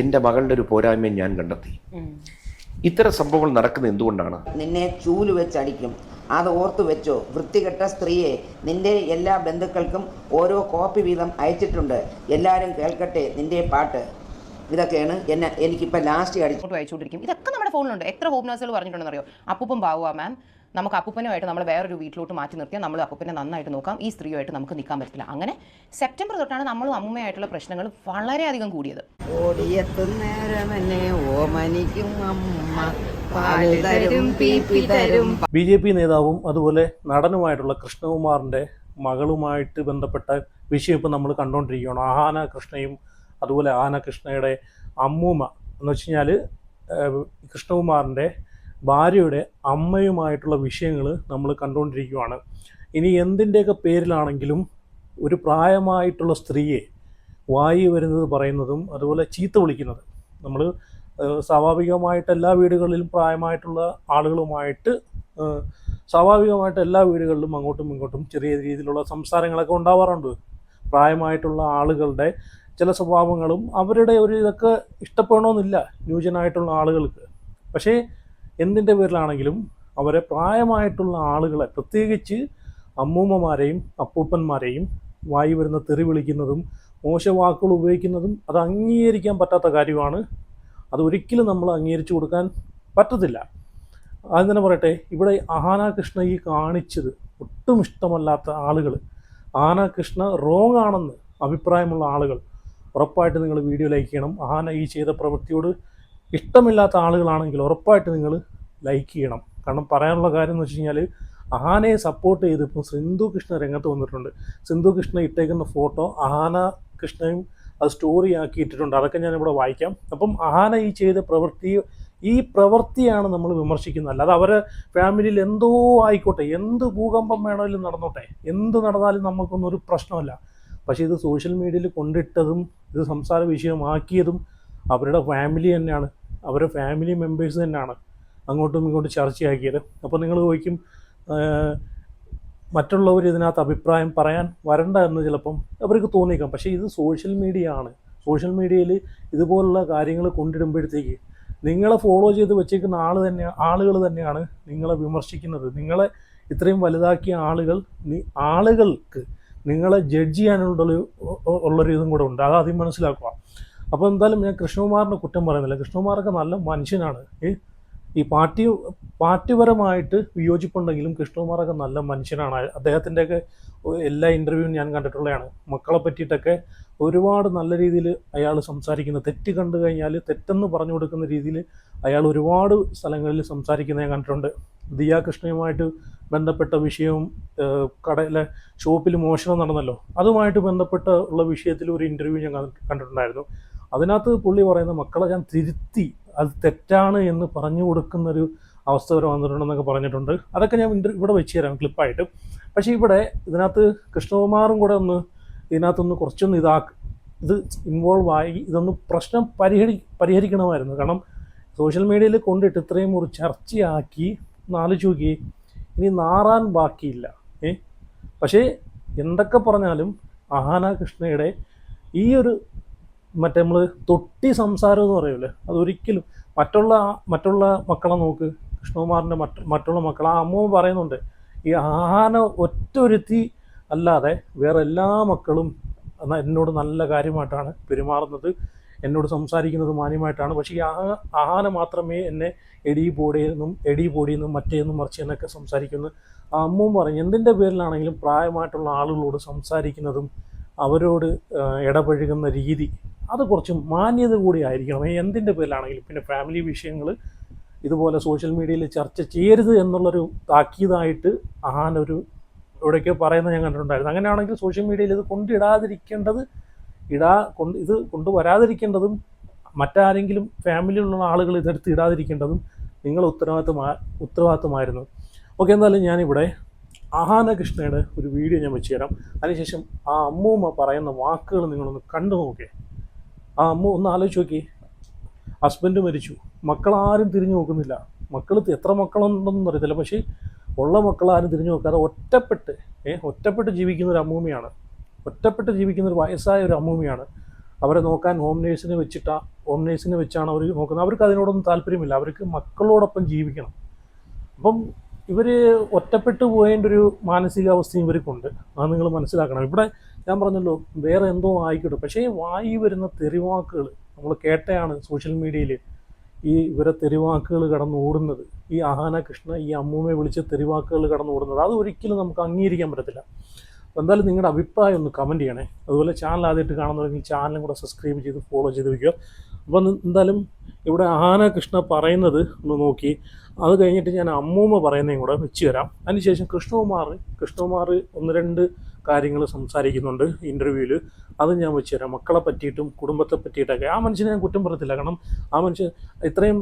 എൻ്റെ മകളുടെ ഒരു പോരായ്മയും ഞാൻ കണ്ടെത്തി. ഇത്തരം സംഭവങ്ങൾ നടക്കുന്നത് എന്തുകൊണ്ടാണ്? നിന്നെ ചൂല് വെച്ചടിക്കും, അത് ഓർത്തു വെച്ചോ. വൃത്തികെട്ട സ്ത്രീയെ, നിന്റെ എല്ലാ ബന്ധുക്കൾക്കും ഓരോ കോപ്പി വീതം അയച്ചിട്ടുണ്ട്. എല്ലാവരും കേൾക്കട്ടെ നിന്റെ പാട്ട്. ഇതൊക്കെയാണ് എനിക്കിപ്പോൾ ലാസ്റ്റ് അയച്ചുകൊണ്ടിരിക്കും. ഇതൊക്കെ നമ്മുടെ ഫോണിലുണ്ട്. എത്ര ഹോം നഴ്സുകൾ പറഞ്ഞിട്ടുണ്ടെന്നറിയോ? അപ്പൂപ്പൻ പാവുക മാം, നമുക്ക് അപ്പൂപ്പനുമായിട്ട് നമ്മൾ വേറൊരു വീട്ടിലോട്ട് മാറ്റി നിർത്തിയാൽ നമ്മൾ അപ്പൂപ്പനെ നന്നായിട്ട് നോക്കാം, ഈ സ്ത്രീയുമായിട്ട് നമുക്ക് നിൽക്കാൻ പറ്റില്ല. അങ്ങനെ സെപ്റ്റംബർ തൊട്ടാണ് നമ്മളും അമ്മയുമായിട്ടുള്ള പ്രശ്നങ്ങൾ വളരെയധികം കൂടിയത്. BJP നേതാവും അതുപോലെ നടനുമായിട്ടുള്ള കൃഷ്ണകുമാറിൻ്റെ മകളുമായിട്ട് ബന്ധപ്പെട്ട വിഷയം ഇപ്പം നമ്മൾ കണ്ടുകൊണ്ടിരിക്കുകയാണ്. ആഹാന കൃഷ്ണയും അതുപോലെ ആഹാന കൃഷ്ണയുടെ അമ്മൂമ്മ എന്ന് വെച്ച് കഴിഞ്ഞാൽ കൃഷ്ണകുമാറിൻ്റെ ഭാര്യയുടെ അമ്മയുമായിട്ടുള്ള വിഷയങ്ങൾ നമ്മൾ കണ്ടുകൊണ്ടിരിക്കുകയാണ്. ഇനി എന്തിൻ്റെയൊക്കെ പേരിലാണെങ്കിലും ഒരു പ്രായമായിട്ടുള്ള സ്ത്രീയെ വായി വരുന്നത് പറയുന്നതും അതുപോലെ ചീത്ത വിളിക്കുന്നത്, നമ്മൾ സ്വാഭാവികമായിട്ട് എല്ലാ വീടുകളിലും പ്രായമായിട്ടുള്ള ആളുകളുമായിട്ട് സ്വാഭാവികമായിട്ട് എല്ലാ വീടുകളിലും അങ്ങോട്ടും ഇങ്ങോട്ടും ചെറിയ രീതിയിലുള്ള സംസാരങ്ങളൊക്കെ ഉണ്ടാവാറുണ്ട്. പ്രായമായിട്ടുള്ള ആളുകളുടെ ചില സ്വഭാവങ്ങളും അവരുടെ ഒരു ഇതൊക്കെ ഇഷ്ടപ്പെടണമെന്നില്ല ന്യൂജനായിട്ടുള്ള ആളുകൾക്ക്. പക്ഷേ എന്തിൻ്റെ പേരിലാണെങ്കിലും അവരെ പ്രായമായിട്ടുള്ള ആളുകളെ, പ്രത്യേകിച്ച് അമ്മൂമ്മമാരെയും അപ്പൂപ്പന്മാരെയും വായി വരുന്ന തെറി വിളിക്കുന്നതും മോശവാക്കുകൾ ഉപയോഗിക്കുന്നതും അത് അംഗീകരിക്കാൻ പറ്റാത്ത കാര്യമാണ്. അതൊരിക്കലും നമ്മൾ അംഗീകരിച്ചു കൊടുക്കാൻ പറ്റത്തില്ല. ആദ്യം തന്നെ പറയട്ടെ, ഇവിടെ ആഹാന കൃഷ്ണ ഈ കാണിച്ചത് ഒട്ടും ഇഷ്ടമല്ലാത്ത ആളുകൾ, ആഹാന കൃഷ്ണ റോങ് ആണെന്ന് അഭിപ്രായമുള്ള ആളുകൾ ഉറപ്പായിട്ട് നിങ്ങൾ വീഡിയോ ലൈക്ക് ചെയ്യണം. ആഹാന ഈ ചെയ്ത പ്രവൃത്തിയോട് ഇഷ്ടമില്ലാത്ത ആളുകളാണെങ്കിൽ ഉറപ്പായിട്ട് നിങ്ങൾ ലൈക്ക് ചെയ്യണം. കാരണം പറയാനുള്ള കാര്യം എന്ന് വെച്ച് കഴിഞ്ഞാൽ ആഹാനയെ സപ്പോർട്ട് ചെയ്ത് ഇപ്പോൾ സിന്ധു കൃഷ്ണ രംഗത്ത് വന്നിട്ടുണ്ട്. സിന്ധു കൃഷ്ണ ഇട്ടേക്കുന്ന ഫോട്ടോ ആഹാന കൃഷ്ണയും അത് സ്റ്റോറി ആക്കിയിട്ടിട്ടുണ്ട്. അതൊക്കെ ഞാനിവിടെ വായിക്കാം. അപ്പം ആഹാന ഈ ചെയ്ത ഈ പ്രവൃത്തിയാണ് നമ്മൾ വിമർശിക്കുന്നത്. അല്ലാതെ അവരെ ഫാമിലിയിൽ എന്തോ ആയിക്കോട്ടെ, എന്ത് ഭൂകമ്പം വേണമെങ്കിലും നടന്നോട്ടെ, എന്ത് നടന്നാലും നമുക്കൊന്നും ഒരു പ്രശ്നമല്ല. പക്ഷേ ഇത് സോഷ്യൽ മീഡിയയിൽ കൊണ്ടിട്ടതും ഇത് സംസാര വിഷയമാക്കിയതും അവരുടെ ഫാമിലി തന്നെയാണ്, അവരുടെ ഫാമിലി മെമ്പേഴ്സ് തന്നെയാണ് അങ്ങോട്ടും ഇങ്ങോട്ടും ചർച്ചയാക്കിയത്. അപ്പോൾ നിങ്ങൾ ചോദിക്കും മറ്റുള്ളവർ ഇതിനകത്ത് അഭിപ്രായം പറയാൻ വരണ്ട എന്ന് ചിലപ്പം അവർക്ക് തോന്നിയേക്കാം. പക്ഷേ ഇത് സോഷ്യൽ മീഡിയ ആണ്. സോഷ്യൽ മീഡിയയിൽ ഇതുപോലുള്ള കാര്യങ്ങൾ കൊണ്ടിടുമ്പോഴത്തേക്ക് നിങ്ങളെ ഫോളോ ചെയ്ത് വെച്ചേക്കുന്ന ആളുകൾ തന്നെയാണ് നിങ്ങളെ വിമർശിക്കുന്നത്. നിങ്ങളെ ഇത്രയും വലുതാക്കിയ ആളുകൾക്ക് നിങ്ങളെ ജഡ്ജ് ചെയ്യാനുള്ളൊരു ഇതും കൂടെ ഉണ്ട്. അത് ആദ്യം മനസ്സിലാക്കുക. അപ്പോൾ എന്തായാലും ഞാൻ കൃഷ്ണകുമാറിനെ കുറ്റം പറയുന്നില്ല. കൃഷ്ണകുമാറൊക്കെ നല്ല മനുഷ്യനാണ്. ഈ പാർട്ടിപരമായിട്ട് വിയോജിപ്പുണ്ടെങ്കിലും കൃഷ്ണകുമാറൊക്കെ നല്ല മനുഷ്യനാണ്. അദ്ദേഹത്തിൻ്റെയൊക്കെ എല്ലാ ഇൻ്റർവ്യൂവും ഞാൻ കണ്ടിട്ടുള്ളതാണ്. മക്കളെ പറ്റിയിട്ടൊക്കെ ഒരുപാട് നല്ല രീതിയിൽ അയാൾ സംസാരിക്കുന്നത്, തെറ്റ് കണ്ടു കഴിഞ്ഞാൽ തെറ്റെന്ന് പറഞ്ഞു കൊടുക്കുന്ന രീതിയിൽ അയാൾ ഒരുപാട് സ്ഥലങ്ങളിൽ സംസാരിക്കുന്നത് ഞാൻ കണ്ടിട്ടുണ്ട്. ദിയ കൃഷ്ണയുമായിട്ട് ബന്ധപ്പെട്ട വിഷയവും കടയിലെ ഷോപ്പിൽ മോഷണം നടന്നല്ലോ, അതുമായിട്ട് ബന്ധപ്പെട്ട ഉള്ള വിഷയത്തിൽ ഒരു ഇൻ്റർവ്യൂ ഞാൻ കണ്ടിട്ടുണ്ടായിരുന്നു. അതിനകത്ത് പുള്ളി പറയുന്ന മക്കളെ ഞാൻ തിരുത്തി, അത് തെറ്റാണ് എന്ന് പറഞ്ഞു കൊടുക്കുന്നൊരു അവസ്ഥ വരെ വന്നിട്ടുണ്ടെന്നൊക്കെ പറഞ്ഞിട്ടുണ്ട്. അതൊക്കെ ഞാൻ ഇവിടെ വെച്ച് തരാം ക്ലിപ്പായിട്ട്. പക്ഷേ ഇവിടെ ഇതിനകത്ത് കൃഷ്ണകുമാറും കൂടെ ഇതിനകത്തൊന്ന് കുറച്ചൊന്ന് ഇത് ഇൻവോൾവ് ആയി ഇതൊന്ന് പ്രശ്നം പരിഹരിക്കണമായിരുന്നു. കാരണം സോഷ്യൽ മീഡിയയിൽ കൊണ്ടിട്ട് ഇത്രയും ഒരു ചർച്ചയാക്കി ആലോചിച്ച് നോക്കി, ഇനി നാറാൻ ബാക്കിയില്ല. പക്ഷേ എന്തൊക്കെ പറഞ്ഞാലും ആഹാന കൃഷ്ണയുടെ ഈ ഒരു നമ്മൾ തൊട്ടി സംസാരം എന്ന് പറയുമല്ലേ, അതൊരിക്കലും മറ്റുള്ള മക്കളെ നോക്ക്, കൃഷ്ണകുമാറിൻ്റെ മറ്റുള്ള മക്കൾ ആ അമ്മ പറയുന്നുണ്ട്, ഈ ആഹാന ഒറ്റൊരുത്തി അല്ലാതെ വേറെ എല്ലാ മക്കളും എന്നോട് നല്ല കാര്യമായിട്ടാണ് പെരുമാറുന്നത്, എന്നോട് സംസാരിക്കുന്നത് മാന്യമായിട്ടാണ്. പക്ഷേ ഈ ആഹാന മാത്രമേ എന്നെ എടി പൊടിയെന്നും മറ്റേന്നും മറിച്ചെന്നൊക്കെ സംസാരിക്കുന്നു. ആ അമ്മവും പറഞ്ഞു എന്തിൻ്റെ പേരിലാണെങ്കിലും പ്രായമായിട്ടുള്ള ആളുകളോട് സംസാരിക്കുന്നതും അവരോട് ഇടപഴകുന്ന രീതി അത് കുറച്ച് മാന്യത കൂടി ആയിരിക്കണം. എന്തിൻ്റെ പേരിലാണെങ്കിലും. പിന്നെ ഫാമിലി വിഷയങ്ങൾ ഇതുപോലെ സോഷ്യൽ മീഡിയയിൽ ചർച്ച ചെയ്യരുത് എന്നുള്ളൊരു താക്കീതായിട്ട് ആഹാനൊരു എവിടെയൊക്കെ പറയുന്നത് ഞാൻ കണ്ടിട്ടുണ്ടായിരുന്നു. അങ്ങനെയാണെങ്കിൽ സോഷ്യൽ മീഡിയയിൽ ഇത് ഇത് കൊണ്ടുവരാതിരിക്കേണ്ടതും മറ്റാരെങ്കിലും ഫാമിലിയിലുള്ള ആളുകൾ ഇതെടുത്ത് ഇടാതിരിക്കേണ്ടതും നിങ്ങൾ ഉത്തരവാദിത്തമായിരുന്നു. ഓക്കെ, എന്തായാലും ഞാനിവിടെ ആഹാന കൃഷ്ണയുടെ ഒരു വീഡിയോ ഞാൻ വെച്ച് തരാം. അതിനുശേഷം ആ അമ്മൂമ്മ പറയുന്ന വാക്കുകൾ നിങ്ങളൊന്ന് കണ്ടു നോക്കേ. ആ അമ്മ ഒന്ന് ആലോചിച്ച് നോക്കി. ഹസ്ബൻഡ് മരിച്ചു, മക്കളാരും തിരിഞ്ഞു നോക്കുന്നില്ല. എത്ര മക്കളുണ്ടെന്നൊന്നും അറിയത്തില്ല, പക്ഷേ ഉള്ള മക്കളാരും തിരിഞ്ഞു നോക്കാതെ ഒറ്റപ്പെട്ട് ജീവിക്കുന്ന ഒരു അമ്മൂമ്മയാണ്. ഒറ്റപ്പെട്ട് ജീവിക്കുന്ന ഒരു വയസ്സായ ഒരു അമ്മൂമ്മയാണ്. അവരെ നോക്കാൻ ഹോം നേഴ്സിനെ വെച്ചാണ് അവർ നോക്കുന്നത്. അവർക്ക് അതിനോടൊന്നും താല്പര്യമില്ല, അവർക്ക് മക്കളോടൊപ്പം ജീവിക്കണം. അപ്പം ഇവർ ഒറ്റപ്പെട്ടു പോയതിൻ്റെ ഒരു മാനസികാവസ്ഥയും ഇവർക്കുണ്ട്. അത് നിങ്ങൾ മനസ്സിലാക്കണം. ഇവിടെ ഞാൻ പറഞ്ഞല്ലോ വേറെ എന്തോ ആയിക്കോട്ടെ, പക്ഷേ വായി വരുന്ന തെറിവാക്കുകൾ നമ്മൾ കേട്ടയാണ് സോഷ്യൽ മീഡിയയിൽ. ഇവരെ തെറിവാക്കുകൾ കടന്നോടുന്നത്, ഈ അഹാന കൃഷ്ണ ഈ അമ്മൂമ്മയെ വിളിച്ച് തെറിവാക്കുകൾ കടന്നോടുന്നത്, അത് ഒരിക്കലും നമുക്ക് അംഗീകരിക്കാൻ പറ്റത്തില്ല. അപ്പോൾ എന്തായാലും നിങ്ങളുടെ അഭിപ്രായം ഒന്ന് കമൻറ്റ് ചെയ്യണേ. അതുപോലെ ചാനൽ ആദ്യമായിട്ട് കാണുന്നവരെങ്കിൽ ചാനലും കൂടെ സബ്സ്ക്രൈബ് ചെയ്ത് ഫോളോ ചെയ്ത് വയ്ക്കുക. അപ്പം എന്തായാലും ഇവിടെ അഹാന കൃഷ്ണ പറയുന്നത് ഒന്ന് നോക്കി, അത് കഴിഞ്ഞിട്ട് ഞാൻ അമ്മൂമ്മ പറയുന്നതും കൂടെ വെച്ച് തരാം. അതിനുശേഷം കൃഷ്ണകുമാർ ഒന്ന് രണ്ട് കാര്യങ്ങൾ സംസാരിക്കുന്നുണ്ട് ഇൻ്റർവ്യൂവിൽ, അത് ഞാൻ വെച്ച് തരാം. മക്കളെ പറ്റിയിട്ടും കുടുംബത്തെ പറ്റിയിട്ടൊക്കെ. ആ മനുഷ്യനെ ഞാൻ കുറ്റം പറയത്തില്ല, കാരണം ആ മനുഷ്യൻ ഇത്രയും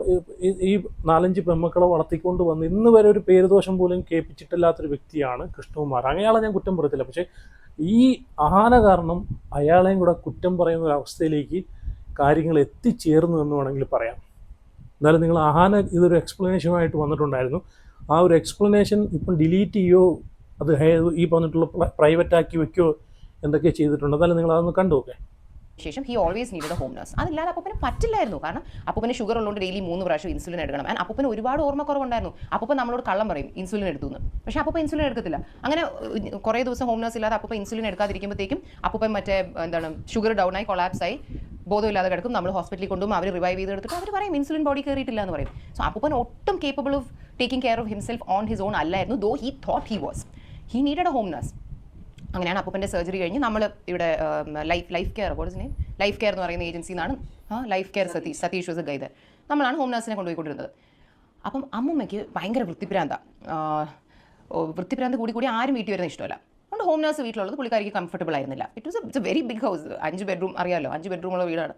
ഈ 4-5 പെൺമക്കളെ വളർത്തിക്കൊണ്ട് വന്ന് ഇന്ന് വരെ ഒരു പേരുദോഷം പോലും കേൾപ്പിച്ചിട്ടില്ലാത്തൊരു വ്യക്തിയാണ് കൃഷ്ണകുമാർ. അയാളെ ഞാൻ കുറ്റം പറയത്തില്ല. പക്ഷേ ഈ അഹാന കാരണം അയാളെയും കൂടെ കുറ്റം പറയുന്ന ഒരു അവസ്ഥയിലേക്ക് കാര്യങ്ങൾ എത്തിച്ചേർന്നു എന്ന് വേണമെങ്കിൽ പറയാം. എന്തായാലും നിങ്ങൾ അഹാന ഇതൊരു എക്സ്പ്ലനേഷനുമായിട്ട് വന്നിട്ടുണ്ടായിരുന്നു. ആ ഒരു എക്സ്പ്ലനേഷൻ ഇപ്പം ഡിലീറ്റ് ചെയ്യോ, അത് ഈ പറഞ്ഞിട്ടുള്ള പ്രൈവറ്റ് ആക്കി വെക്കുകയോ എന്തൊക്കെ ചെയ്തിട്ടുണ്ട്. എന്തായാലും നിങ്ങൾ അതൊന്ന് കണ്ടു നോക്കേ. ശേഷം he always need A home nurse. അതില്ലാതെ അപ്പൂപ്പന് പറ്റില്ലായിരുന്നു. കാരണം അപ്പൂപ്പന് ഷുഗർ ഉള്ളതുകൊണ്ട് ഡെയിലി 3 പ്രാവശ്യം ഇൻസുലിൻ എടുക്കണം. ആൻഡ് അപ്പൂപ്പന് ഒരുപാട് ഓർമ്മക്കുറവുണ്ടായിരുന്നു. അപ്പൂപ്പൻ നമ്മളോട് കള്ളം പറയും ഇൻസുലിൻ എടുത്തു എന്ന്. പക്ഷേ അപ്പൂപ്പൻ ഇൻസുലിൻ എടുക്കത്തില്ല. അങ്ങനെ കുറേ ദിവസം ഹോം നഴ്സ് ഇല്ലാതെ അപ്പൂപ്പൻ ഇൻസുലിൻ എടുക്കാതിരിക്കുമ്പോഴത്തേക്കും അപ്പൂപ്പൻ ഷുഗർ ഡൗൺ ആയി കൊളാപ്സ് ആയി ബോധമില്ലാതെ കിടക്കും. നമ്മൾ ഹോസ്പിറ്റലിൽ കൊണ്ടുപോകും, അവർ റിവൈവ് ചെയ്തെടുത്തിട്ട് അവർ പറയും ഇൻസുലിൻ ബോഡി കയറിയിട്ടില്ല എന്ന് പറയും. സോ അപ്പൂപ്പൻ ഒട്ടും capable of taking care of himself on his own അല്ലായിരുന്നു. Though he thought he was. He needed a home nurse. അങ്ങനെയാണ് അപ്പൂപ്പൻ്റെ സർജറി കഴിഞ്ഞ് നമ്മൾ ഇവിടെ ലൈഫ് കെയർ ലൈഫ് കെയർ എന്ന് പറയുന്ന ഏജൻസിയിൽ നിന്നാണ് life care Satish was a guide. നമ്മളാണ് ഹോം നഴ്സിനെ കൊണ്ടുപോയിക്കൊണ്ടിരുന്നത്. അപ്പം അമ്മൂമ്മയ്ക്ക് ഭയങ്കര വൃത്തിപ്രാന്ത് കൂടി ആരും വീട്ടിൽ വരുന്ന ഇഷ്ടമല്ല. അതുകൊണ്ട് ഹോം നഴ്സ് വീട്ടിലുള്ളത് പുള്ളിക്കാരിക്ക് കംഫർട്ടബിൾ ആയിരുന്നില്ല. It's a very big house, 5 bedroom അറിയാമല്ലോ, 5 ബെഡ്റൂമുള്ള വീടാണ്.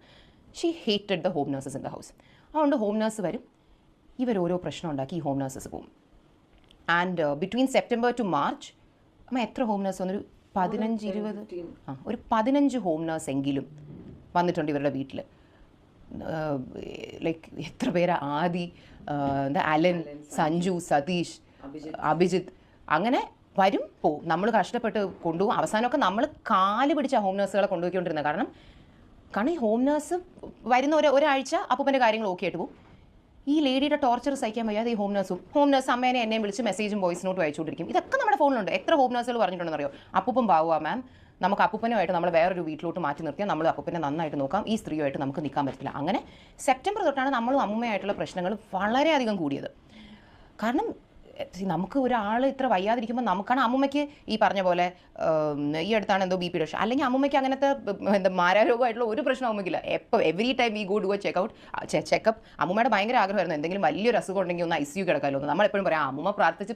She hated the home nurses in the house. അതുകൊണ്ട് ഹോം നഴ്സ് വരും, ഇവരോരോ പ്രശ്നം ഉണ്ടാക്കി ഈ ഹോം നഴ്സസ് പോകും. And between September to March അമ്മ എത്ര ഹോം നഴ്സ് വന്നൊരു 15 ഹോം നഴ്സ് എങ്കിലും വന്നിട്ടുണ്ട് ഇവരുടെ വീട്ടിൽ. ലൈക്ക് എത്ര പേരാ, ആദി, അലൻ, സഞ്ജു, സതീഷ്, അഭിജിത്ത്, അങ്ങനെ വരും പോവും. നമ്മൾ കഷ്ടപ്പെട്ട് കൊണ്ടുപോകും. അവസാനമൊക്കെ നമ്മൾ കാല് പിടിച്ച ഹോം നഴ്സുകളെ കൊണ്ടുപോയിക്കൊണ്ടിരുന്നത്. കാരണം ഈ ഹോം നഴ്സ് വരുന്ന ഒരാഴ്ച അപ്പൂപ്പൻ്റെ കാര്യങ്ങൾ ഓക്കെ ആയിട്ട് പോകും. ഈ ലേഡിയുടെ ടോർച്ചർ സഹിക്കാൻ വയ്യാതെ ഈ ഹോം നഴ്സ് അമ്മേനെ എന്നെയും വിളിച്ച് മെസ്സേജും വോയിസ് നോട്ടും അയച്ചുകൊണ്ടിരിക്കും. ഇതൊക്കെ നമ്മുടെ ഫോണിലുണ്ട്. എത്ര ഹോം നഴ്സുകൾ പറഞ്ഞിട്ടുണ്ടെന്ന് അറിയോ? അപ്പൂപ്പൻ പാവുക മാം, നമുക്ക് അപ്പൂപ്പനുമായിട്ട് നമ്മൾ വേറൊരു വീട്ടിലോട്ട് മാറ്റി നിർത്തിയാൽ നമ്മൾ അപ്പൂപ്പനെ നന്നായിട്ട് നോക്കാം, ഈ സ്ത്രീയുമായിട്ട് നമുക്ക് നിൽക്കാൻ പറ്റില്ല. അങ്ങനെ സെപ്റ്റംബർ തൊട്ടാണ് നമ്മളും അമ്മൂമ്മയായിട്ടുള്ള പ്രശ്നങ്ങൾ വളരെയധികം കൂടിയത്. കാരണം നമുക്ക് ഒരാൾ ഇത്ര വയ്യാതിരിക്കുമ്പോൾ നമുക്കാണ് അമ്മൂമ്മയ്ക്ക് ഈ പറഞ്ഞ പോലെ ഈ അടുത്താണ് എന്തോ BP ഡോഷ്, അല്ലെങ്കിൽ അമ്മൂമ്മയ്ക്ക് അങ്ങനത്തെ മാരാരോഗമായിട്ടുള്ള ഒരു പ്രശ്നം അമ്മയ്ക്കില്ല. Every time we go do a checkup. അമ്മൂമ്മയുടെ ഭയങ്കര ആഗ്രഹമായിരുന്നു എന്തെങ്കിലും വലിയൊരു അസുഖം ഉണ്ടെങ്കിൽ ഒന്ന് ICU കിടക്കാമല്ലോ. നമ്മളെപ്പോഴും പറയാം അമ്മൂമ്മ പ്രാർത്ഥിച്ച്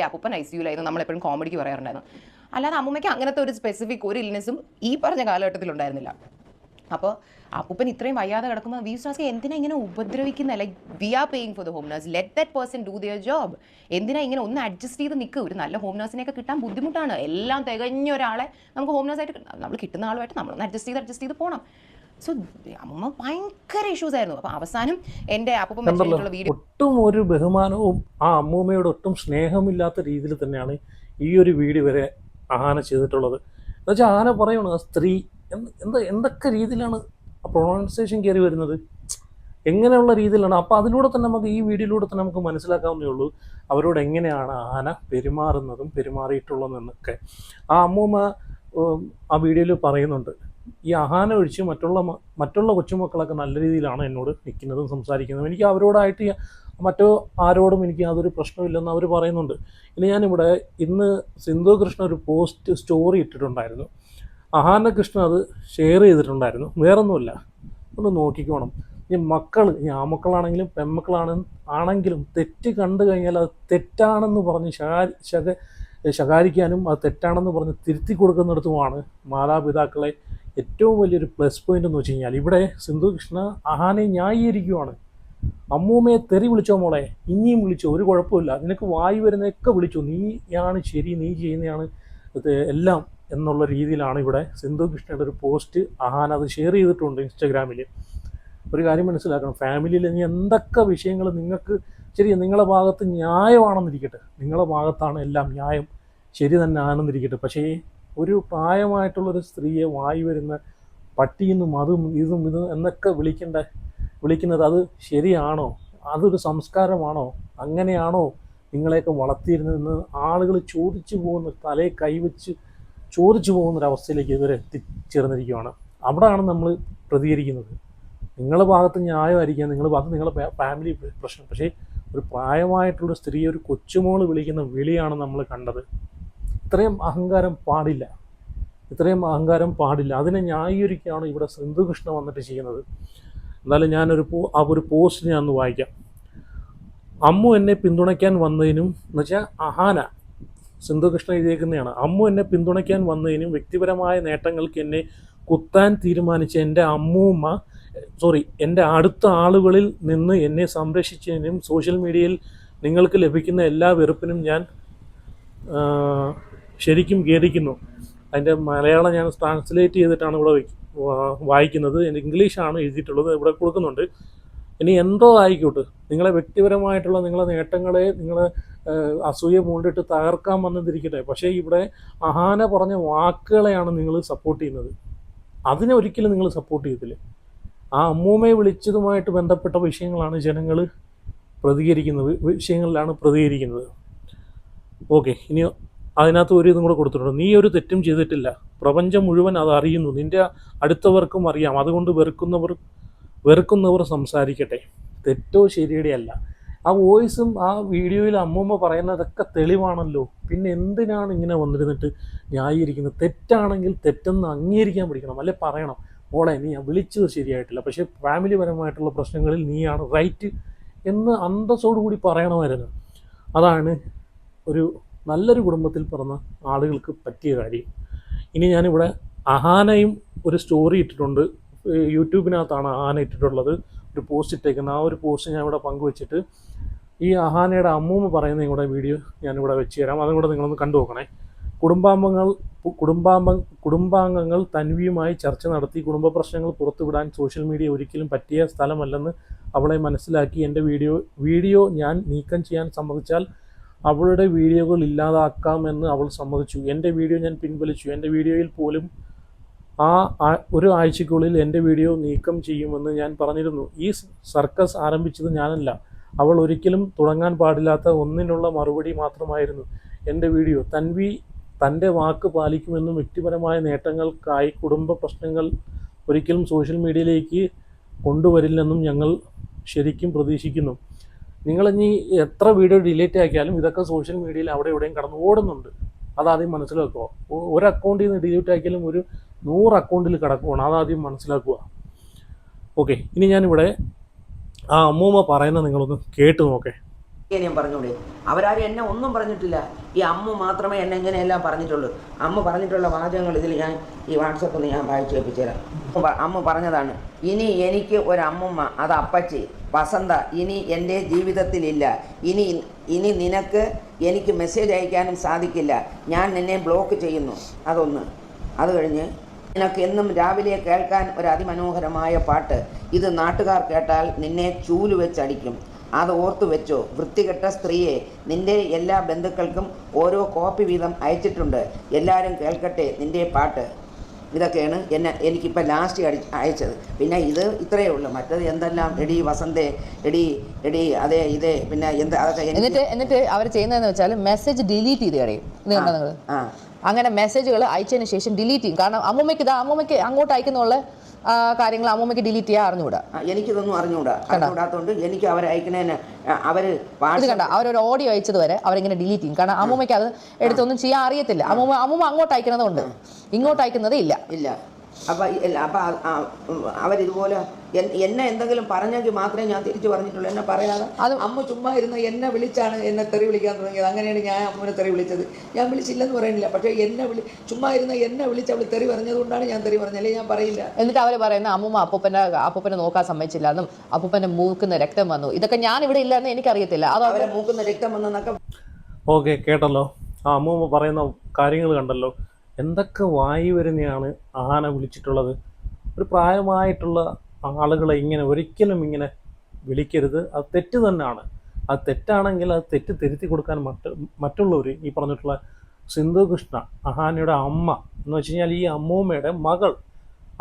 അപ്പൂപ്പൻ ICUലായിരുന്നു നമ്മളെപ്പോഴും കോമഡിക്ക് പറയാറുണ്ടായിരുന്നു. അല്ലാതെ അമ്മൂമ്മയ്ക്ക് അങ്ങനത്തെ ഒരു സ്പെസിഫിക് ഒരു ഇൽനെസ്സും ഈ പറഞ്ഞ കാലഘട്ടത്തിൽ ഉണ്ടായിരുന്നില്ല. അപ്പോൾ അപ്പൂപ്പൻ ഇത്രയും വയ്യാതെ കിടക്കുമ്പോൾ വി സ്റ്റാസ്ക്ക് എന്തിനാ ഇങ്ങനെ ഉപദ്രവിക്കുന്നത്? Like we are paying for the home nurse, let that person do their job. എന്തിനാ ഇങ്ങനെ ഒന്ന് അഡ്ജസ്റ്റ് ചെയ്ത് നിൽക്കുക? ഒരു നല്ല ഹോം നഴ്സിനെയൊക്കെ കിട്ടാൻ ബുദ്ധിമുട്ടാണ്. എല്ലാം തികഞ്ഞ ഒരാളെ നമുക്ക് ഹോം നഴ്സായിട്ട് നമ്മൾ കിട്ടുന്ന ആളുമായിട്ട് നമ്മളൊന്ന് അഡ്ജസ്റ്റ് ചെയ്ത് പോകണം. സോ അമ്മ ഭയങ്കര ഇഷ്യൂസ് ആയിരുന്നു. അപ്പോൾ അവസാനം എൻ്റെ അപ്പൂപ്പൻ മരിച്ചിട്ടുള്ള വീഡിയോ ഒട്ടും ഒരു ബഹുമാനവും ആ അമ്മൂമ്മയോട് ഒട്ടും സ്നേഹമില്ലാത്ത രീതിയിൽ തന്നെയാണ് ഈ ഒരു വീഡിയോ വരെ അഹാന ചെയ്തിട്ടുള്ളത്. എന്നുവെച്ചാൽ അഹാന പറയണു ആ സ്ത്രീ എന്തൊക്കെ രീതിയിലാണ് ആ പ്രൊണൗൺസിയേഷൻ കയറി വരുന്നത്, എങ്ങനെയുള്ള രീതിയിലാണ്. അപ്പോൾ അതിലൂടെ തന്നെ നമുക്ക് ഈ വീഡിയോയിലൂടെ തന്നെ നമുക്ക് മനസ്സിലാക്കാവുന്നേ ഉള്ളൂ അവരോട് എങ്ങനെയാണ് ആന പെരുമാറുന്നതും പെരുമാറിയിട്ടുള്ളതെന്നൊക്കെ. ആ അമ്മൂമ്മ ആ വീഡിയോയിൽ പറയുന്നുണ്ട്, ഈ അഹാന ഒഴിച്ച് മറ്റുള്ള കൊച്ചുമക്കളൊക്കെ നല്ല രീതിയിലാണ് എന്നോട് നിൽക്കുന്നതും സംസാരിക്കുന്നതും. എനിക്ക് അവരോടായിട്ട് മറ്റോ ആരോടും എനിക്ക് യാതൊരു പ്രശ്നമില്ലെന്ന് അവർ പറയുന്നുണ്ട്. ഇനി ഞാനിവിടെ ഇന്ന് സിന്ധു കൃഷ്ണ ഒരു സ്റ്റോറി ഇട്ടിട്ടുണ്ടായിരുന്നു. അഹാന കൃഷ്ണ അത് ഷെയർ ചെയ്തിട്ടുണ്ടായിരുന്നു. വേറൊന്നുമില്ല, ഒന്ന് നോക്കിക്കോണം. ഈ ആമക്കളാണെങ്കിലും പെൺമക്കളാണെങ്കിലും തെറ്റ് കണ്ടു കഴിഞ്ഞാൽ അത് തെറ്റാണെന്ന് പറഞ്ഞ് ശകാരിക്കാനും അത് തെറ്റാണെന്ന് പറഞ്ഞ് തിരുത്തി കൊടുക്കുന്നിടത്തുമാണ് മാതാപിതാക്കളെ ഏറ്റവും വലിയൊരു പ്ലസ് പോയിന്റ് എന്ന് വെച്ച് കഴിഞ്ഞാൽ. ഇവിടെ സിന്ധു കൃഷ്ണ അഹാനെ ന്യായീകരിക്കുവാണ്. അമ്മൂമ്മയെ തെറി വിളിച്ചോ മോളെ, ഇനിയും വിളിച്ചോ, ഒരു കുഴപ്പമില്ല, നിനക്ക് വായി വരുന്നതൊക്കെ വിളിച്ചോ, നീയാണ് ശരി, നീ ചെയ്യുന്നതാണ് ഇത് എല്ലാം എന്നുള്ള രീതിയിലാണ് ഇവിടെ സിന്ധു കൃഷ്ണയുടെ ഒരു പോസ്റ്റ് അഹാന അത് ഷെയർ ചെയ്തിട്ടുണ്ട് ഇൻസ്റ്റാഗ്രാമിൽ. ഒരു കാര്യം മനസ്സിലാക്കണം, ഫാമിലിയിൽ ഇനി എന്തൊക്കെ വിഷയങ്ങൾ നിങ്ങൾക്ക് ശരി നിങ്ങളുടെ ഭാഗത്ത് ന്യായമാണെന്നിരിക്കട്ടെ, നിങ്ങളുടെ ഭാഗത്താണ് എല്ലാം ന്യായം, ശരി തന്നെ ആണെന്നിരിക്കട്ടെ, പക്ഷേ ഒരു പ്രായമായിട്ടുള്ളൊരു സ്ത്രീയെ വായി വരുന്ന പട്ടിയെന്നും അതും ഇതും എന്നൊക്കെ വിളിക്കുന്നത് അത് ശരിയാണോ? അതൊരു സംസ്കാരമാണോ? അങ്ങനെയാണോ നിങ്ങളെയൊക്കെ വളർത്തിയിരുന്നതെന്ന് ആളുകൾ ചോദിച്ചു പോകുന്ന, തലയെ കൈവച്ച് ചോദിച്ചു പോകുന്നൊരവസ്ഥയിലേക്ക് ഇവർ എത്തിച്ചേർന്നിരിക്കുകയാണ്. അവിടെയാണ് നമ്മൾ പ്രതികരിക്കുന്നത്. നിങ്ങളുടെ ഭാഗത്ത് ന്യായമായിരിക്കാം, നിങ്ങളുടെ ഫാമിലി പ്രശ്നം. പക്ഷേ ഒരു പ്രായമായിട്ടുള്ള സ്ത്രീ, ഒരു കൊച്ചുമോള് വിളിക്കുന്ന വിളിയാണ് നമ്മൾ കണ്ടത്. ഇത്രയും അഹങ്കാരം പാടില്ല. അതിനെ ന്യായീകരിക്കുകയാണ് ഇവിടെ സിന്ധുകൃഷ്ണ വന്നിട്ട് ചെയ്യുന്നത്. എന്നാലും ഞാനൊരു പോസ്റ്റ് ഞാൻ ഒന്ന് വായിക്കാം. അമ്മു എന്നെ പിന്തുണയ്ക്കാൻ വന്നതിനും, എന്നുവെച്ചാൽ അഹാന സിന്ധുകൃഷ്ണ എഴുതിയേക്കുന്നതാണ്. അമ്മു എന്നെ പിന്തുണയ്ക്കാൻ വന്നതിനും വ്യക്തിപരമായ നേട്ടങ്ങൾക്ക് എന്നെ കുത്താൻ തീരുമാനിച്ച എൻ്റെ അടുത്ത ആളുകളിൽ നിന്ന് എന്നെ സംരക്ഷിച്ചതിനും സോഷ്യൽ മീഡിയയിൽ നിങ്ങൾക്ക് ലഭിക്കുന്ന എല്ലാ വെറുപ്പിനും ഞാൻ ശരിക്കും ഖേദിക്കുന്നു. അതിൻ്റെ മലയാളം ഞാൻ ട്രാൻസ്ലേറ്റ് ചെയ്തിട്ടാണ് ഇവിടെ വായിക്കുന്നത്. ഇംഗ്ലീഷാണ് എഴുതിയിട്ടുള്ളത്, ഇവിടെ കൊടുക്കുന്നുണ്ട്. ഇനി എന്തോ ആയിക്കോട്ടെ, നിങ്ങളെ വ്യക്തിപരമായിട്ടുള്ള നിങ്ങളെ നേട്ടങ്ങളെ നിങ്ങളെ അസൂയ പൂണ്ടിട്ട് തകർക്കാൻ വന്നിരിക്കട്ടെ. പക്ഷേ ഇവിടെ അഹാന പറഞ്ഞ വാക്കുകളെയാണ് നിങ്ങൾ സപ്പോർട്ട് ചെയ്യുന്നത്. അതിനെ ഒരിക്കലും നിങ്ങൾ സപ്പോർട്ട് ചെയ്തില്ല. ആ അമ്മൂമ്മയെ വിളിച്ചതുമായിട്ട് ബന്ധപ്പെട്ട വിഷയങ്ങളാണ് ജനങ്ങൾ പ്രതികരിക്കുന്നത്. ഓക്കെ, ഇനി അതിനകത്ത് ഒരു ഇതും കൂടെ കൊടുത്തിട്ടുണ്ട്. നീ ഒരു തെറ്റും ചെയ്തിട്ടില്ല, പ്രപഞ്ചം മുഴുവൻ അത് അറിയുന്നു, നിൻ്റെ അടുത്തവർക്കും അറിയാം, അതുകൊണ്ട് വെറുക്കുന്നവർ സംസാരിക്കട്ടെ. തെറ്റോ ശരിയുടെ അല്ല. ആ വോയിസും ആ വീഡിയോയിൽ അമ്മൂമ്മ പറയുന്നതൊക്കെ തെളിവാണല്ലോ. പിന്നെ എന്തിനാണ് ഇങ്ങനെ വന്നിരുന്നിട്ട് ന്യായീകരിക്കുന്നത്? തെറ്റാണെങ്കിൽ തെറ്റെന്ന് അംഗീകരിക്കാൻ പഠിക്കണം, അല്ലെ പറയണം, മോളെ നീ വിളിച്ചത് ശരിയായിട്ടില്ല, പക്ഷേ ഫാമിലി പരമായിട്ടുള്ള പ്രശ്നങ്ങളിൽ നീയാണ് റൈറ്റ് എന്ന് അന്തസ്സോടുകൂടി പറയണമായിരുന്നു. അതാണ് ഒരു നല്ലൊരു കുടുംബത്തിൽ പിറന്ന ആളുകൾക്ക് പറ്റിയ കാര്യം. ഇനി ഞാനിവിടെ അഹാനയും ഒരു സ്റ്റോറി ഇട്ടിട്ടുണ്ട്. യൂട്യൂബിനകത്താണ് അഹാന ഇട്ടിട്ടുള്ളത്, ഒരു പോസ്റ്റ് ഇട്ടേക്കുന്നത്. ആ ഒരു പോസ്റ്റ് ഞാൻ ഇവിടെ പങ്കുവെച്ചിട്ട് ഈ അഹാനയുടെ അമ്മൂമ്മ പറയുന്ന കൂടെ വീഡിയോ ഞാനിവിടെ വെച്ച് തരാം. അതും കൂടെ നിങ്ങളൊന്ന് കണ്ടു നോക്കണേ. കുടുംബാംഗങ്ങൾ തൻവിയുമായി ചർച്ച നടത്തി കുടുംബ പ്രശ്നങ്ങൾ പുറത്തുവിടാൻ സോഷ്യൽ മീഡിയ ഒരിക്കലും പറ്റിയ സ്ഥലമല്ലെന്ന് അവളെ മനസ്സിലാക്കി. എൻ്റെ വീഡിയോ ഞാൻ നീക്കം ചെയ്യാൻ സമ്മതിച്ചാൽ അവളുടെ വീഡിയോകൾ ഇല്ലാതാക്കാമെന്ന് അവൾ സമ്മതിച്ചു. എൻ്റെ വീഡിയോ ഞാൻ പിൻവലിച്ചു. എൻ്റെ വീഡിയോയിൽ പോലും ഒരു ആഴ്ചയ്ക്കുള്ളിൽ എൻ്റെ വീഡിയോ നീക്കം ചെയ്യുമെന്ന് ഞാൻ പറഞ്ഞിരുന്നു. ഈ സർക്കസ് ആരംഭിച്ചത് ഞാനല്ല. അവൾ ഒരിക്കലും തുടങ്ങാൻ പാടില്ലാത്ത ഒന്നിനുള്ള മറുപടി മാത്രമായിരുന്നു എൻ്റെ വീഡിയോ. തൻവി തൻ്റെ വാക്ക് പാലിക്കുമെന്നും വ്യക്തിപരമായ നേട്ടങ്ങൾക്കായി കുടുംബ പ്രശ്നങ്ങൾ ഒരിക്കലും സോഷ്യൽ മീഡിയയിലേക്ക് കൊണ്ടുവരില്ലെന്നും ഞങ്ങൾ ശരിക്കും പ്രതീക്ഷിക്കുന്നു. നിങ്ങളിനി എത്ര വീഡിയോ ഡിലീറ്റ് ആക്കിയാലും ഇതൊക്കെ സോഷ്യൽ മീഡിയയിൽ അവിടെ എവിടെയും കടന്ന് ഓടുന്നുണ്ട്. അതാദ്യം മനസ്സിലാക്കുക. ഒരു അക്കൗണ്ടിൽ നിന്ന് ഡിലീറ്റ് ആക്കിയാലും ഒരു 100 അക്കൗണ്ടിൽ കിടക്കുകയാണ്. അതാദ്യം മനസ്സിലാക്കുക. ഓക്കെ, ഇനി ഞാനിവിടെ ആ അമ്മൂമ്മ പറയുന്നത് നിങ്ങളൊന്ന് കേട്ട് നോക്കേ. ഞാൻ പറഞ്ഞൂടെ, അവരാരും എന്നെ ഒന്നും പറഞ്ഞിട്ടില്ല. ഈ അമ്മ മാത്രമേ എന്നെ ഇങ്ങനെയെല്ലാം പറഞ്ഞിട്ടുള്ളൂ. അമ്മ പറഞ്ഞിട്ടുള്ള വാചകങ്ങൾ ഇതിൽ ഞാൻ ഈ വാട്സപ്പിൽ ഞാൻ വായിച്ചു കേൾപ്പിച്ചുതരാം. അമ്മ പറഞ്ഞതാണ്, ഇനി എനിക്ക് ഒരമ്മൂമ്മ, അത് അപ്പച്ചി വസന്ത ഇനി എൻ്റെ ജീവിതത്തിലില്ല. ഇനി നിനക്ക് എനിക്ക് മെസ്സേജ് അയക്കാനും സാധിക്കില്ല. ഞാൻ നിന്നെ ബ്ലോക്ക് ചെയ്യുന്നു. അതൊന്ന്. അത് കഴിഞ്ഞ് നിനക്ക് എന്നും രാവിലെ കേൾക്കാൻ ഒരു അതിമനോഹരമായ പാട്ട്. ഇത് നാട്ടുകാർ കേട്ടാൽ നിന്നെ ചൂല് വെച്ചടിക്കും. അത് ഓർത്തു വെച്ചോ. വൃത്തികെട്ട സ്ത്രീയെ, നിൻ്റെ എല്ലാ ബന്ധുക്കൾക്കും ഓരോ കോപ്പി വീതം അയച്ചിട്ടുണ്ട്. എല്ലാവരും കേൾക്കട്ടെ നിൻ്റെ പാട്ട്. ഇതൊക്കെയാണ് എനിക്കിപ്പോൾ ലാസ്റ്റ് അയച്ചത്. പിന്നെ ഇത് ഇത്രയേ ഉള്ളൂ. മറ്റത് എന്തെല്ലാം എടി വസന്തേ, എടി അതേ ഇതേ, പിന്നെ എന്താ അതൊക്കെ. എന്നിട്ട് അവർ ചെയ്യുന്നതെന്ന് വെച്ചാൽ മെസ്സേജ് ഡിലീറ്റ് ചെയ്ത് കളയും. ഇത് കണ്ടോ നിങ്ങൾ? അങ്ങനെ മെസ്സേജുകൾ അയച്ചതിന് ശേഷം ഡിലീറ്റ് ചെയ്യും. കാരണം അമ്മൂമ്മയ്ക്ക് അങ്ങോട്ട് അയക്കുന്നുള്ള കാര്യങ്ങൾ അമ്മൂമ്മയ്ക്ക് ഡിലീറ്റ് ചെയ്യാൻ അറിഞ്ഞുകൂടാ. എനിക്കിതൊന്നും അറിഞ്ഞുകൂടാത്തോണ്ട് എനിക്ക് അവരയക്കുന്നതിന് അവരൊരു ഓഡിയോ അയച്ചത് വരെ അവരിങ്ങനെ ഡിലീറ്റ് ചെയ്യും. കാരണം അമ്മൂമ്മയ്ക്ക് അത് എടുത്തൊന്നും ചെയ്യാൻ അറിയത്തില്ല. അമ്മൂമ്മ അങ്ങോട്ട് അയക്കുന്നതുകൊണ്ട് ഇങ്ങോട്ട് അയക്കുന്നതേ ഇല്ല. അപ്പം അവരിതുപോലെ എന്നെ എന്തെങ്കിലും പറഞ്ഞെങ്കിൽ മാത്രമേ ഞാൻ തിരിച്ചു പറഞ്ഞിട്ടുള്ളൂ. എന്നെ പറയാതെ അമ്മ ചുമ്മാ ഇരുന്ന് എന്നെ വിളിച്ചാണ് എന്നെ തെറി വിളിക്കാൻ തുടങ്ങിയത്. അങ്ങനെയാണ് ഞാൻ അമ്മൂനെ തെറി വിളിച്ചത്. ഞാൻ വിളിച്ചില്ലെന്ന് പറയുന്നില്ല. പക്ഷേ ചുമ്മാ ഇരുന്ന് എന്നെ വിളിച്ച് അവൾ തെറി പറഞ്ഞതുകൊണ്ടാണ് ഞാൻ തെറി പറഞ്ഞത്. അല്ലെങ്കിൽ ഞാൻ പറയില്ല. എന്നിട്ട് അവർ പറയുന്ന അമ്മൂമ്മ അപ്പൂപ്പനെ നോക്കാൻ സമ്മതിച്ചില്ല എന്നും അപ്പൂപ്പന്റെ മൂക്കുന്ന രക്തം വന്നു. ഇതൊക്കെ ഞാൻ ഇവിടെ ഇല്ല എന്ന് എനിക്കറിയത്തില്ല. അത് അവരെ മൂക്കുന്ന രക്തം വന്നെന്നൊക്കെ. ഓക്കെ, കേട്ടല്ലോ. ആ അമ്മൂമ്മ പറയുന്ന കാര്യങ്ങൾ കണ്ടല്ലോ. എന്തൊക്കെ വായി വരുന്നതാണ് ആന വിളിച്ചിട്ടുള്ളത്. ഒരു പ്രായമായിട്ടുള്ള ആളുകളെ ഒരിക്കലും ഇങ്ങനെ വിളിക്കരുത്. അത് തെറ്റ് തന്നെയാണ്. അത് തെറ്റാണെങ്കിൽ അത് തെറ്റ് തിരുത്തി കൊടുക്കാൻ മറ്റുള്ളവർ, ഈ പറഞ്ഞിട്ടുള്ള സിന്ധുകൃഷ്ണ അഹാനയുടെ അമ്മ എന്ന് വെച്ച് കഴിഞ്ഞാൽ ഈ അമ്മൂമ്മയുടെ മകൾ,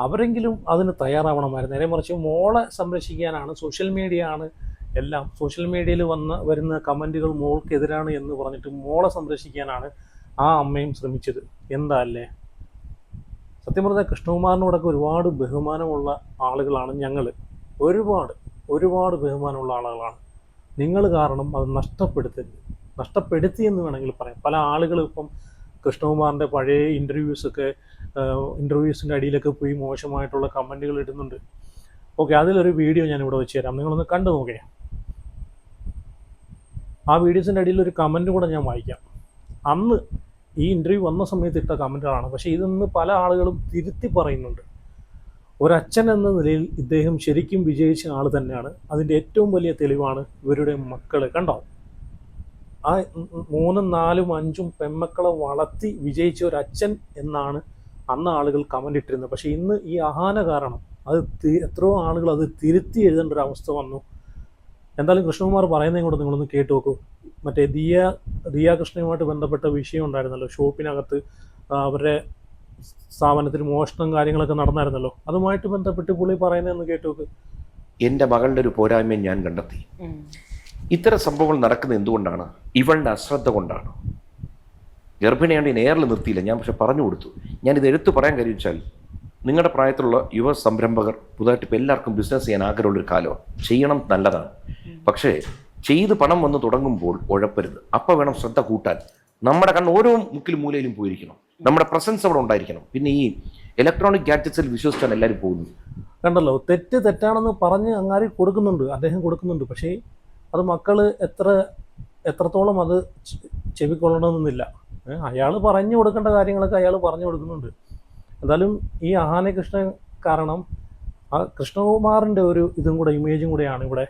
അവരെങ്കിലും അതിന് തയ്യാറാവണമായിരുന്നു. നേരെ മറിച്ച് മോളെ സംരക്ഷിക്കാനാണ്, സോഷ്യൽ മീഡിയ ആണ് എല്ലാം. സോഷ്യൽ മീഡിയയിൽ വരുന്ന കമൻറ്റുകൾ മോൾക്കെതിരാണ് എന്ന് പറഞ്ഞിട്ട് മോളെ സംരക്ഷിക്കാനാണ് ആ അമ്മയും ശ്രമിച്ചത്. എന്താ അല്ലേ? സത്യം പറഞ്ഞാൽ കൃഷ്ണകുമാറിനോടൊക്കെ ഒരുപാട് ബഹുമാനമുള്ള ആളുകളാണ് ഞങ്ങൾ. ഒരുപാട് ബഹുമാനമുള്ള ആളുകളാണ്. നിങ്ങൾ കാരണം അത് നഷ്ടപ്പെടുത്തി എന്ന് വേണമെങ്കിൽ പറയാം. പല ആളുകളും ഇപ്പം കൃഷ്ണകുമാറിൻ്റെ പഴയ ഇൻ്റർവ്യൂസിൻ്റെ അടിയിലൊക്കെ പോയി മോശമായിട്ടുള്ള കമൻറ്റുകൾ ഇടുന്നുണ്ട്. ഓക്കെ, അതിലൊരു വീഡിയോ ഞാനിവിടെ വെച്ച് തരാം, നിങ്ങളൊന്ന് കണ്ടു നോക്കേ. ആ വീഡിയോസിൻ്റെ അടിയിൽ ഒരു കമൻറ്റ് കൂടെ ഞാൻ വായിക്കാം. അന്ന് ഈ ഇൻ്റർവ്യൂ വന്ന സമയത്ത് ഇട്ട കമൻറ്റുകളാണ്, പക്ഷേ ഇതൊന്ന് പല ആളുകളും തിരുത്തി പറയുന്നുണ്ട്. ഒരച്ഛൻ എന്ന നിലയിൽ ഇദ്ദേഹം ശരിക്കും വിജയിച്ച ആൾ തന്നെയാണ്. അതിൻ്റെ ഏറ്റവും വലിയ തെളിവാണ് ഇവരുടെ മക്കൾ. കണ്ടോ, ആ 3, 4, 5 പെൺമക്കളെ വളർത്തി വിജയിച്ച ഒരു അച്ഛൻ എന്നാണ് അന്ന് ആളുകൾ കമൻ്റ് ഇട്ടിരുന്നത്. പക്ഷേ ഇന്ന് ഈ അഹാന കാരണം അത് എത്രയോ ആളുകൾ അത് തിരുത്തി എഴുതേണ്ട ഒരു അവസ്ഥ വന്നു. എന്തായാലും കൃഷ്ണകുമാർ പറയുന്നതും കൂടെ നിങ്ങളൊന്ന് കേട്ടു നോക്കൂ. മറ്റേ ദിയ കൃഷ്ണയുമായിട്ട് ബന്ധപ്പെട്ട വിഷയം ഉണ്ടായിരുന്നല്ലോ, ഷോപ്പിനകത്ത് അവരുടെ സ്ഥാപനത്തിൽ മോഷണം കാര്യങ്ങളൊക്കെ നടന്നായിരുന്നല്ലോ, അതുമായിട്ട് ബന്ധപ്പെട്ട് പുള്ളി പറയുന്നതെന്ന് കേട്ടു നോക്ക്. എൻ്റെ മകളുടെ ഒരു പോരായ്മ ഞാൻ കണ്ടെത്തി. ഇത്തരം സംഭവങ്ങൾ നടക്കുന്നത് എന്തുകൊണ്ടാണ്? ഇവളുടെ അശ്രദ്ധ കൊണ്ടാണ്. ഗർഭിണിയാണ്ട് നേരിൽ നിർത്തിയില്ല ഞാൻ, പക്ഷെ പറഞ്ഞു കൊടുത്തു. ഞാനിത് എടുത്തു പറയാൻ കഴിച്ചാൽ, നിങ്ങളുടെ പ്രായത്തിലുള്ള യുവ സംരംഭകർ പുതുതായിട്ട് ഇപ്പോൾ എല്ലാവർക്കും ബിസിനസ് ചെയ്യാൻ ആഗ്രഹമുള്ളൊരു കാലമാണ്. ചെയ്യണം, നല്ലതാണ്. പക്ഷേ ചെയ്ത് പണം വന്ന് തുടങ്ങുമ്പോൾ ഉഴപ്പരുത്. അപ്പം വേണം ശ്രദ്ധ കൂട്ടാൻ. നമ്മുടെ കണ്ണ് ഓരോ മുക്കിലും മൂലയിലും പോയിരിക്കണം. നമ്മുടെ പ്രസൻസ് അവിടെ ഉണ്ടായിരിക്കണം. പിന്നെ ഈ ഇലക്ട്രോണിക് ഗാഡ്ജറ്റ്സിൽ വിശ്വസിച്ചാണ് എല്ലാവരും പോകുന്നത്. കണ്ടല്ലോ, തെറ്റാണെന്ന് പറഞ്ഞ് അങ്ങാരി അദ്ദേഹം കൊടുക്കുന്നുണ്ട്. പക്ഷേ അത് മക്കൾ എത്രത്തോളം അത് ചെവിക്കൊള്ളണമെന്നില്ല. അയാൾ പറഞ്ഞു കൊടുക്കേണ്ട കാര്യങ്ങളൊക്കെ അയാൾ പറഞ്ഞു കൊടുക്കുന്നുണ്ട്. എന്തായാലും ഈ അഹാന കൃഷ്ണൻ കാരണം ആ കൃഷ്ണകുമാറിൻ്റെ ഒരു ഇതും കൂടെ, ഇമേജും കൂടെയാണ് ഇവിടെ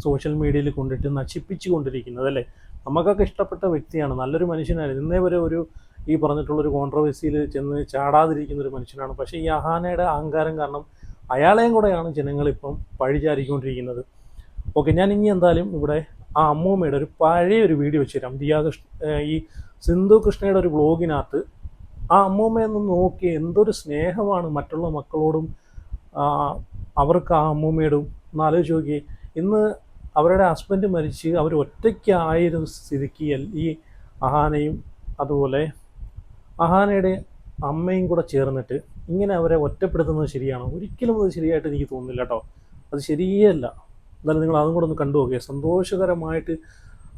സോഷ്യൽ മീഡിയയിൽ കൊണ്ടിട്ട് നശിപ്പിച്ചു കൊണ്ടിരിക്കുന്നത് അല്ലേ. നമുക്കൊക്കെ ഇഷ്ടപ്പെട്ട വ്യക്തിയാണ്, നല്ലൊരു മനുഷ്യനായിരുന്നു. ഇന്നേ വരെ ഈ പറഞ്ഞിട്ടുള്ളൊരു കോൺട്രവേഴ്സിയിൽ ചെന്ന് ചാടാതിരിക്കുന്നൊരു മനുഷ്യനാണ്. പക്ഷേ ഈ അഹാനയുടെ അഹങ്കാരം കാരണം അയാളെയും കൂടെയാണ് ജനങ്ങളിപ്പം പഴിചാരിക്കൊണ്ടിരിക്കുന്നത്. ഓക്കെ, ഞാൻ ഇനി എന്തായാലും ഇവിടെ ആ അമ്മൂമ്മയുടെ ഒരു പഴയൊരു വീഡിയോ വെച്ച് തരാം. ഈ സിന്ധു കൃഷ്ണയുടെ ഒരു വ്ളോഗിനകത്ത് ആ അമ്മൂമ്മയൊന്ന് നോക്കി, എന്തൊരു സ്നേഹമാണ് മറ്റുള്ള മക്കളോടും അവർക്ക് ആ അമ്മൂമ്മയോടും. ഒന്ന് ആലോചിച്ച് നോക്കി, ഇന്ന് അവരുടെ ഹസ്ബൻഡ് മരിച്ച് അവർ ഒറ്റയ്ക്കായിരുന്ന സ്ഥിതിക്ക് ഈ അഹാനയും അതുപോലെ അഹാനയുടെ അമ്മയും കൂടെ ചേർന്നിട്ട് ഇങ്ങനെ അവരെ ഒറ്റപ്പെടുത്തുന്നത് ശരിയാണോ? ഒരിക്കലും അത് ശരിയായിട്ട് എനിക്ക് തോന്നുന്നില്ല കേട്ടോ, അത് ശരിയല്ല. എന്നാലും നിങ്ങൾ അതും കൂടെ ഒന്ന് കണ്ടു നോക്കിയാൽ സന്തോഷകരമായിട്ട്.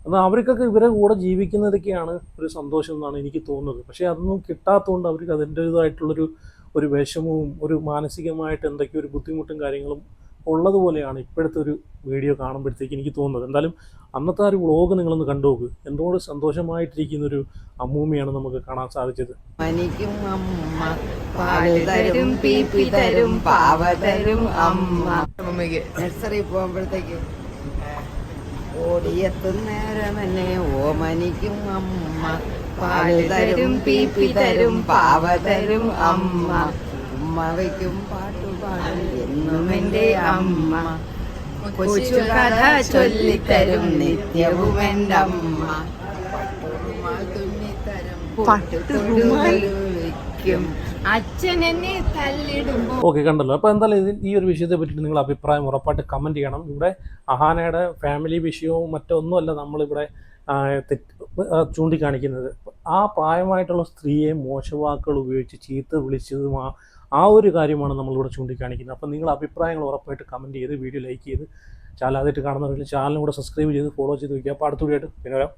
എന്നാൽ അവർക്കൊക്കെ ഇവരെ കൂടെ ജീവിക്കുന്നതൊക്കെയാണ് ഒരു സന്തോഷം എന്നാണ് എനിക്ക് തോന്നുന്നത്. പക്ഷേ അതൊന്നും കിട്ടാത്തതുകൊണ്ട് അവർക്ക് അതിൻ്റേതായിട്ടുള്ളൊരു വിഷമവും ഒരു മാനസികമായിട്ട് എന്തൊക്കെയോ ഒരു ബുദ്ധിമുട്ടും കാര്യങ്ങളും ഉള്ളതുപോലെയാണ് ഇപ്പോഴത്തെ ഒരു വീഡിയോ കാണുമ്പോഴത്തേക്ക് എനിക്ക് തോന്നുന്നത്. എന്തായാലും അന്നത്തെ ആ ഒരു വ്ളോഗ് നിങ്ങളൊന്ന് കണ്ടു നോക്ക്. എന്തുകൊണ്ട് സന്തോഷമായിട്ടിരിക്കുന്നൊരു അമ്മൂമ്മയാണ് നമുക്ക് കാണാൻ സാധിച്ചത്. എനിക്കും അമ്മ പാലും പീപ്പിതരും പാവതരും അമ്മ. നഴ്സറി പോകുമ്പോഴത്തേക്ക് ഓടിയെത്തും നേരം എന്നെ ഓമനിക്കും അമ്മ പാലും പീപ്പിതരും പാവതരും അമ്മ. ഉമ്മവയ്ക്കും പാട്ടുപാടും എന്നും എൻ്റെ അമ്മ. കൊച്ചു കഥ ചൊല്ലിത്തരും നിത്യവും എൻ്റെ അമ്മ. അച്ഛനെന്നെ തല്ലിടുമ്പോൾ. ഓക്കെ, കണ്ടല്ലോ. അപ്പോൾ എന്തായാലും ഈ ഒരു വിഷയത്തെ പറ്റിയിട്ട് നിങ്ങൾ അഭിപ്രായം ഉറപ്പായിട്ട് കമൻറ്റ് ചെയ്യണം. ഇവിടെ അഹാനയുടെ ഫാമിലി വിഷയവും മറ്റൊന്നുമല്ല നമ്മളിവിടെ ചൂണ്ടിക്കാണിക്കുന്നത്. ആ പ്രായമായിട്ടുള്ള സ്ത്രീയെ മോശവാക്കുകൾ ഉപയോഗിച്ച് ചീത്ത വിളിച്ചതും ആ ഒരു കാര്യമാണ് നമ്മളിവിടെ ചൂണ്ടിക്കാണിക്കുന്നത്. അപ്പോൾ നിങ്ങൾ അഭിപ്രായങ്ങൾ ഉറപ്പായിട്ട് കമൻറ്റ് ചെയ്ത് വീഡിയോ ലൈക്ക് ചെയ്ത് ചാനൽ ആദ്യമായിട്ട് കാണുന്നവരിൽ ചാനലും കൂടെ സബ്സ്ക്രൈബ് ചെയ്ത് ഫോളോ ചെയ്ത് വയ്ക്കുക. അപ്പോൾ അടുത്ത വീഡിയോ ആയിട്ട് പിന്നെ വരാം.